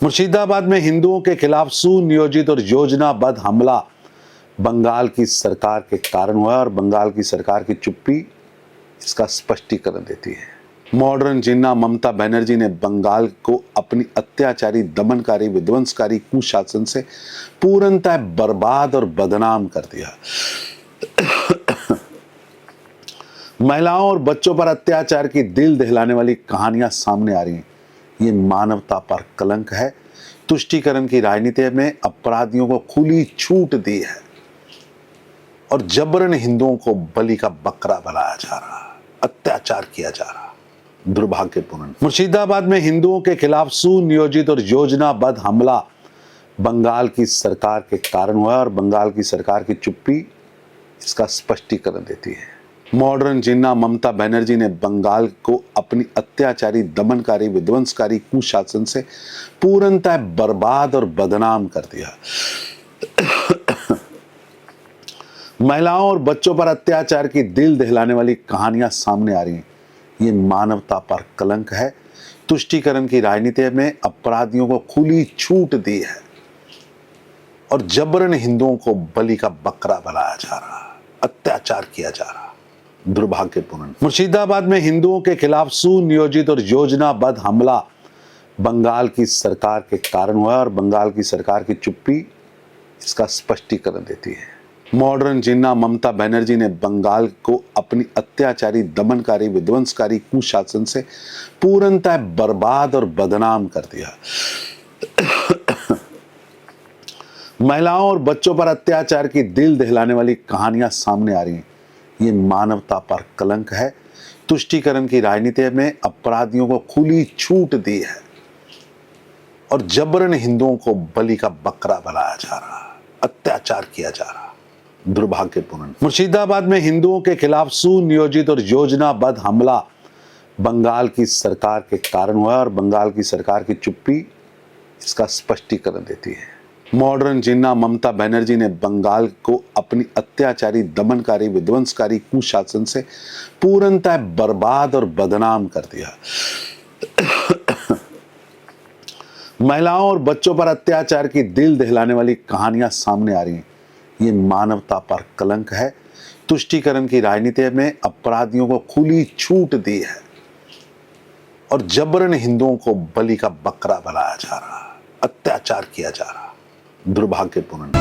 मुर्शिदाबाद में हिंदुओं के खिलाफ सुनियोजित और योजनाबद्ध हमला बंगाल की सरकार के कारण हुआ और बंगाल की सरकार की चुप्पी इसका स्पष्टीकरण देती है। मॉडर्न जिन्ना ममता बनर्जी ने बंगाल को अपनी अत्याचारी, दमनकारी, विध्वंसकारी कुशासन से पूर्णतः बर्बाद और बदनाम कर दिया। महिलाओं और बच्चों पर अत्याचार की दिल दहलाने वाली कहानियां सामने आ रही हैं। ये मानवता पर कलंक है। तुष्टीकरण की राजनीति में अपराधियों को खुली छूट दी है और जबरन हिंदुओं को बलि का बकरा बनाया जा रहा, अत्याचार किया जा रहा, दुर्भाग्यपूर्ण। मुर्शिदाबाद में हिंदुओं के खिलाफ सुनियोजित और योजनाबद्ध हमला बंगाल की सरकार के कारण हुआ और बंगाल की सरकार की चुप्पी इसका स्पष्टीकरण देती है। मॉडर्न जिन्ना ममता बनर्जी ने बंगाल को अपनी अत्याचारी, दमनकारी, विध्वंसकारी कुशासन से पूर्णतः बर्बाद और बदनाम कर दिया। महिलाओं और बच्चों पर अत्याचार की दिल दहलाने वाली कहानियां सामने आ रही हैं। ये मानवता पर कलंक है। तुष्टीकरण की राजनीति में अपराधियों को खुली छूट दी है और जबरन हिंदुओं को बलि का बकरा बनाया जा रहा, अत्याचार किया जा रहा, दुर्भाग्यपूर्ण। मुर्शिदाबाद में हिंदुओं के खिलाफ सुनियोजित और योजनाबद्ध हमला बंगाल की सरकार के कारण हुआ और बंगाल की सरकार की चुप्पी इसका स्पष्टीकरण देती है। मॉडर्न जिन्ना ममता बनर्जी ने बंगाल को अपनी अत्याचारी, दमनकारी, विध्वंसकारी कुशासन से पूर्णतः बर्बाद और बदनाम कर दिया। महिलाओं और बच्चों पर अत्याचार की दिल दहलाने वाली कहानियां सामने आ रही हैं। ये मानवता पर कलंक है। तुष्टीकरण की राजनीति में अपराधियों को खुली छूट दी है और जबरन हिंदुओं को बलि का बकरा बनाया जा रहा, अत्याचार किया जा रहा, दुर्भाग्यपूर्ण। मुर्शिदाबाद में हिंदुओं के खिलाफ सुनियोजित और योजनाबद्ध हमला बंगाल की सरकार के कारण हुआ और बंगाल की सरकार की चुप्पी इसका स्पष्टीकरण देती है। मॉडर्न जिन्ना ममता बनर्जी ने बंगाल को अपनी अत्याचारी, दमनकारी, विध्वंसकारी कुशासन से पूर्णतः बर्बाद और बदनाम कर दिया। महिलाओं और बच्चों पर अत्याचार की दिल दहलाने वाली कहानियां सामने आ रही हैं। ये मानवता पर कलंक है। तुष्टीकरण की राजनीति में अपराधियों को खुली छूट दी है और जबरन हिंदुओं को बलि का बकरा बनाया जा रहा, अत्याचार किया जा रहा, दुर्भाग्यपूर्ण।